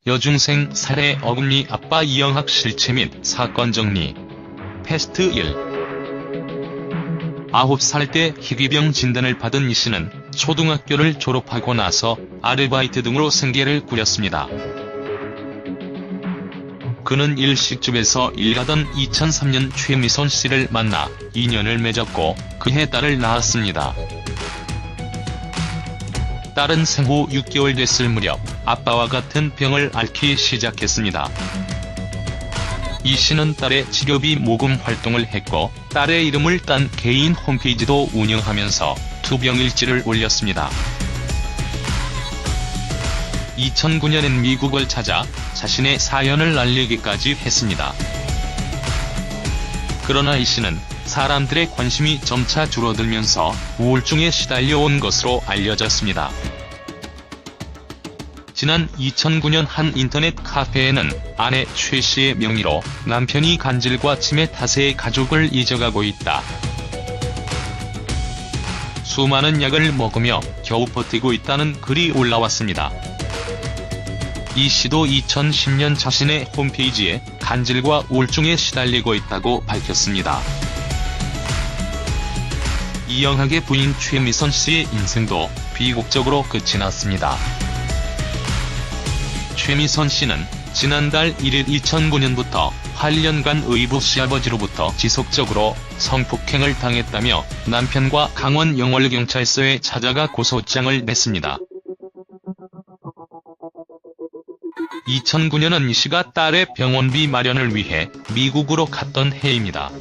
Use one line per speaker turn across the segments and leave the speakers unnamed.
여중생 살해 어금니 아빠 이영학 실체 및 사건 정리. 패스트 1. 9살 때 희귀병 진단을 받은 이 씨는 초등학교를 졸업하고 나서 아르바이트 등으로 생계를 꾸렸습니다. 그는 일식집에서 일하던 2003년 최미선 씨를 만나 인연을 맺었고 그해 딸을 낳았습니다. 딸은 생후 6개월 됐을 무렵 아빠와 같은 병을 앓기 시작했습니다. 이 씨는 딸의 치료비 모금 활동을 했고 딸의 이름을 딴 개인 홈페이지도 운영하면서 투병일지를 올렸습니다. 2009년엔 미국을 찾아 자신의 사연을 알리기까지 했습니다. 그러나 이 씨는 사람들의 관심이 점차 줄어들면서 우울증에 시달려온 것으로 알려졌습니다. 지난 2009년 한 인터넷 카페에는 아내 최 씨의 명의로 남편이 간질과 치매 탓에 가족을 잊어가고 있다. 수많은 약을 먹으며 겨우 버티고 있다는 글이 올라왔습니다. 이 씨도 2010년 자신의 홈페이지에 간질과 우울증에 시달리고 있다고 밝혔습니다. 이영학의 부인 최미선 씨의 인생도 비극적으로 끝이 났습니다. 최미선 씨는 지난달 1일 2009년부터 8년간 의붓 시아버지로부터 지속적으로 성폭행을 당했다며 남편과 강원 영월경찰서에 찾아가 고소장을 냈습니다. 2009년은 이 씨가 딸의 병원비 마련을 위해 미국으로 갔던 해입니다.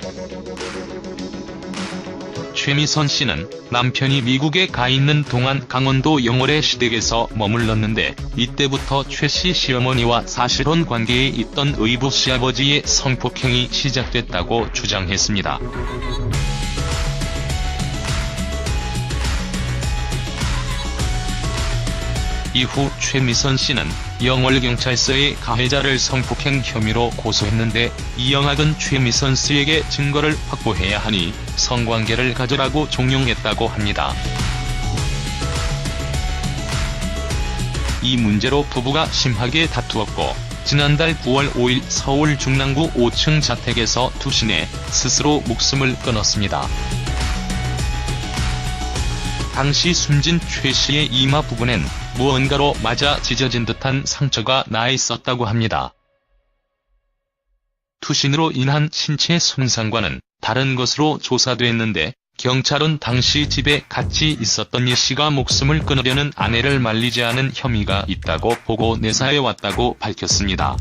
최미선 씨는 남편이 미국에 가 있는 동안 강원도 영월의 시댁에서 머물렀는데 이때부터 최 씨 시어머니와 사실혼 관계에 있던 의붓 시아버지의 성폭행이 시작됐다고 주장했습니다. 이후 최미선 씨는 영월경찰서에 가해자를 성폭행 혐의로 고소했는데 이영학은 최미선 씨에게 증거를 확보해야 하니 성관계를 가져라고 종용했다고 합니다. 이 문제로 부부가 심하게 다투었고 지난달 9월 5일 서울 중랑구 5층 자택에서 투신해 스스로 목숨을 끊었습니다. 당시 숨진 최 씨의 이마 부분엔 무언가로 맞아 찢어진 듯한 상처가 나 있었다고 합니다. 투신으로 인한 신체 손상과는 다른 것으로 조사됐는데 경찰은 당시 집에 같이 있었던 이 씨가 목숨을 끊으려는 아내를 말리지 않은 혐의가 있다고 보고 내사해왔다고 밝혔습니다.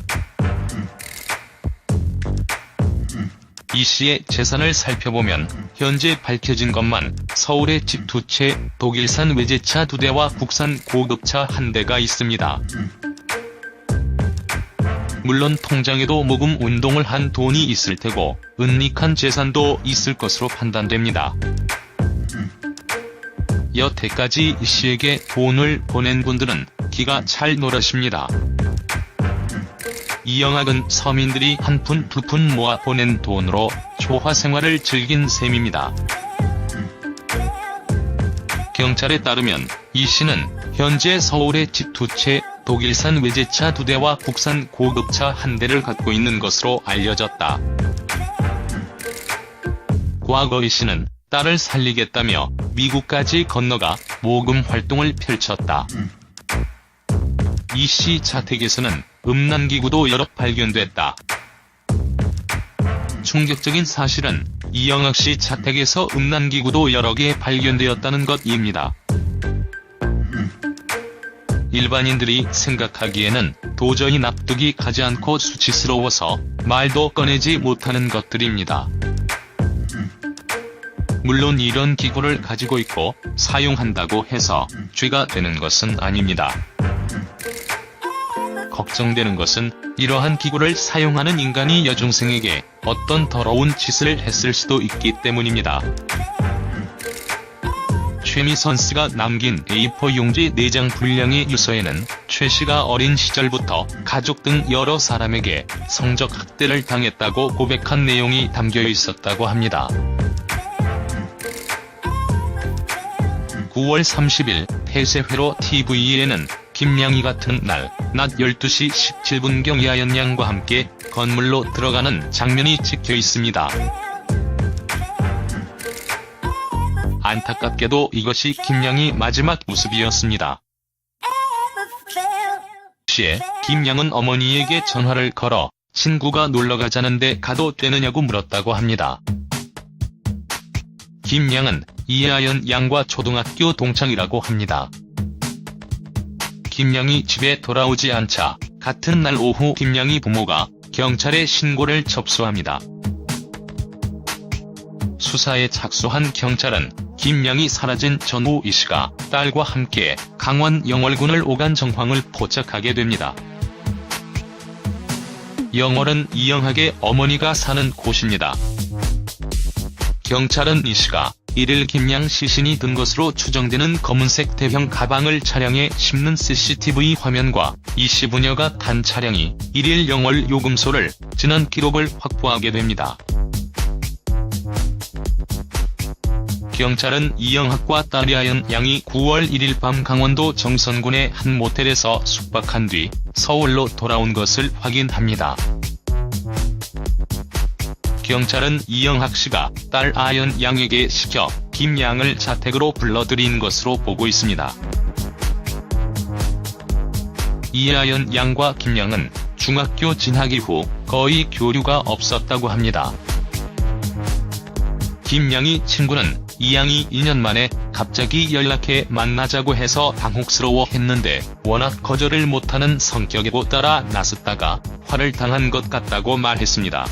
이 씨의 재산을 살펴보면 현재 밝혀진 것만 서울에 집 2채, 독일산 외제차 2대와 국산 고급차 1대가 있습니다. 물론 통장에도 모금 운동을 한 돈이 있을 테고 은닉한 재산도 있을 것으로 판단됩니다. 여태까지 이 씨에게 돈을 보낸 분들은 기가 찰 노릇입니다. 이영학은 서민들이 한 푼 두 푼 모아 보낸 돈으로 초화 생활을 즐긴 셈입니다. 경찰에 따르면 이 씨는 현재 서울에 집 2채, 독일산 외제차 2대와 국산 고급차 1대를 갖고 있는 것으로 알려졌다. 과거 이 씨는 딸을 살리겠다며 미국까지 건너가 모금 활동을 펼쳤다. 이 씨 자택에서는 음란기구도 여러 발견됐다. 충격적인 사실은 이영학 씨 자택에서 음란기구도 여러 개 발견되었다는 것입니다. 일반인들이 생각하기에는 도저히 납득이 가지 않고 수치스러워서 말도 꺼내지 못하는 것들입니다. 물론 이런 기구를 가지고 있고 사용한다고 해서 죄가 되는 것은 아닙니다. 걱정되는 것은 이러한 기구를 사용하는 인간이 여중생에게 어떤 더러운 짓을 했을 수도 있기 때문입니다. 최미선 씨가 남긴 A4 용지 4장 분량의 유서에는 최 씨가 어린 시절부터 가족 등 여러 사람에게 성적 학대를 당했다고 고백한 내용이 담겨 있었다고 합니다. 9월 30일 폐쇄회로 TV에는 김양희 같은 날 낮 12시 17분경 이하연 양과 함께 건물로 들어가는 장면이 찍혀 있습니다. 안타깝게도 이것이 김양희 마지막 모습이었습니다. 시에 김양은 어머니에게 전화를 걸어 친구가 놀러가자는데 가도 되느냐고 물었다고 합니다. 김양은 이하연 양과 초등학교 동창이라고 합니다. 김양이 집에 돌아오지 않자 같은 날 오후 김양이 부모가 경찰에 신고를 접수합니다. 수사에 착수한 경찰은 김양이 사라진 전후 이씨가 딸과 함께 강원 영월군을 오간 정황을 포착하게 됩니다. 영월은 이영학의 어머니가 사는 곳입니다. 경찰은 이씨가 1일 김양 시신이 든 것으로 추정되는 검은색 대형 가방을 차량에 싣는 CCTV 화면과 이씨 부녀가 탄 차량이 1일 영월 요금소를 지난 기록을 확보하게 됩니다. 경찰은 이영학과 딸 이하연 양이 9월 1일 밤 강원도 정선군의 한 모텔에서 숙박한 뒤 서울로 돌아온 것을 확인합니다. 경찰은 이영학 씨가 딸 아연 양에게 시켜 김양을 자택으로 불러들인 것으로 보고 있습니다. 이하연 양과 김양은 중학교 진학 이후 거의 교류가 없었다고 합니다. 김양이 친구는 이양이 2년 만에 갑자기 연락해 만나자고 해서 당혹스러워했는데 워낙 거절을 못하는 성격이고 따라 나섰다가 화를 당한 것 같다고 말했습니다.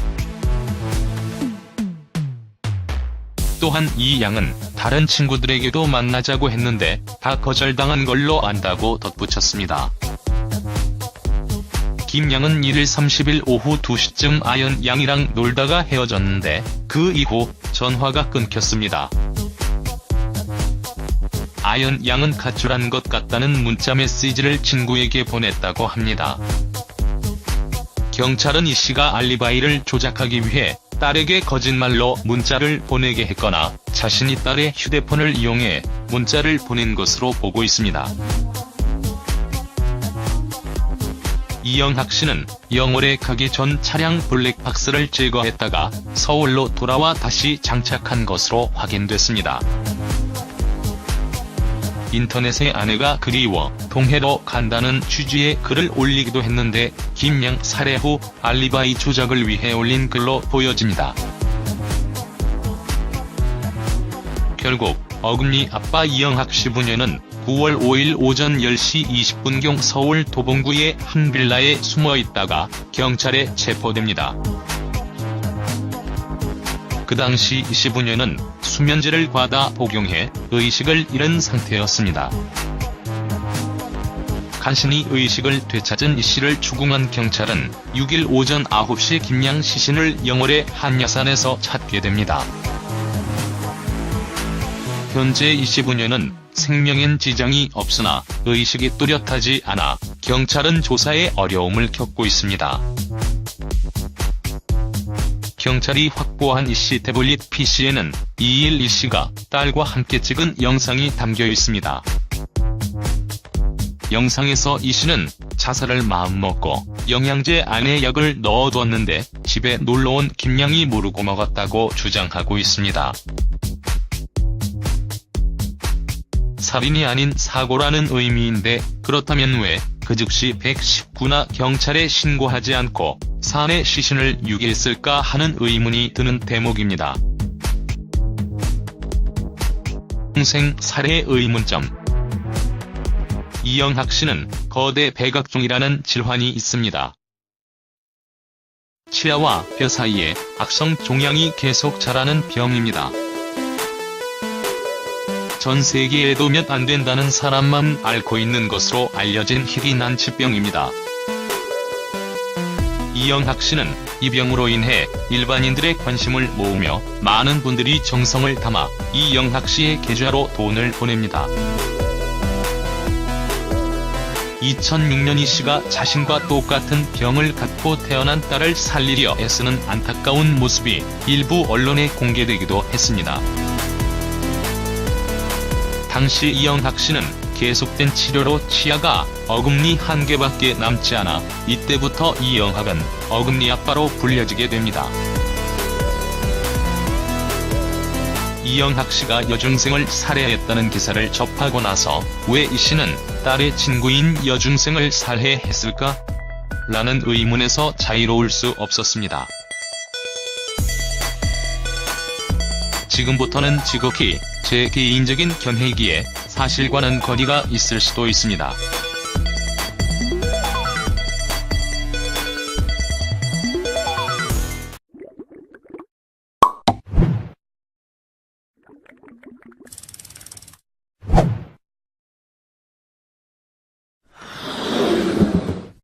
또한 이양은 다른 친구들에게도 만나자고 했는데 다 거절당한 걸로 안다고 덧붙였습니다. 김양은 1일 30일 오후 2시쯤 아연 양이랑 놀다가 헤어졌는데 그 이후 전화가 끊겼습니다. 아연 양은 가출한 것 같다는 문자 메시지를 친구에게 보냈다고 합니다. 경찰은 이씨가 알리바이를 조작하기 위해 딸에게 거짓말로 문자를 보내게 했거나 자신이 딸의 휴대폰을 이용해 문자를 보낸 것으로 보고 있습니다. 이영학 씨는 영월에 가기 전 차량 블랙박스를 제거했다가 서울로 돌아와 다시 장착한 것으로 확인됐습니다. 인터넷에 아내가 그리워 동해로 간다는 취지의 글을 올리기도 했는데 김양 살해 후 알리바이 조작을 위해 올린 글로 보여집니다. 결국 어금니 아빠 이영학 씨 부녀는 9월 5일 오전 10시 20분경 서울 도봉구의 한 빌라에 숨어있다가 경찰에 체포됩니다. 그 당시 이씨 부녀는 수면제를 과다 복용해 의식을 잃은 상태였습니다. 간신히 의식을 되찾은 이씨를 추궁한 경찰은 6일 오전 9시 김양 시신을 영월의 한야산에서 찾게 됩니다. 현재 이씨 부녀는 생명엔 지장이 없으나 의식이 뚜렷하지 않아 경찰은 조사에 어려움을 겪고 있습니다. 경찰이 확보한 이씨 태블릿 PC에는 2일 이씨가 딸과 함께 찍은 영상이 담겨 있습니다. 영상에서 이씨는 자살을 마음먹고 영양제 안에 약을 넣어두었는데 집에 놀러온 김양이 모르고 먹었다고 주장하고 있습니다. 살인이 아닌 사고라는 의미인데 그렇다면 왜 그 즉시 119나 경찰에 신고하지 않고 산에 시신을 유기했을까 하는 의문이 드는 대목입니다. 동생 살해 의문점. 이영학 씨는 거대 백악종이라는 질환이 있습니다. 치아와 뼈 사이에 악성 종양이 계속 자라는 병입니다. 전 세계에도 몇 안 된다는 사람만 앓고 있는 것으로 알려진 희귀 난치병입니다. 이영학 씨는 이 병으로 인해 일반인들의 관심을 모으며 많은 분들이 정성을 담아 이영학 씨의 계좌로 돈을 보냅니다. 2006년 이 씨가 자신과 똑같은 병을 갖고 태어난 딸을 살리려 애쓰는 안타까운 모습이 일부 언론에 공개되기도 했습니다. 당시 이영학 씨는 계속된 치료로 치아가 어금니 한 개밖에 남지 않아 이때부터 이영학은 어금니 아빠로 불려지게 됩니다. 이영학 씨가 여중생을 살해했다는 기사를 접하고 나서 왜 이 씨는 딸의 친구인 여중생을 살해했을까? 라는 의문에서 자유로울 수 없었습니다. 지금부터는 지극히 제 개인적인 견해이기에 사실과는 거리가 있을 수도 있습니다.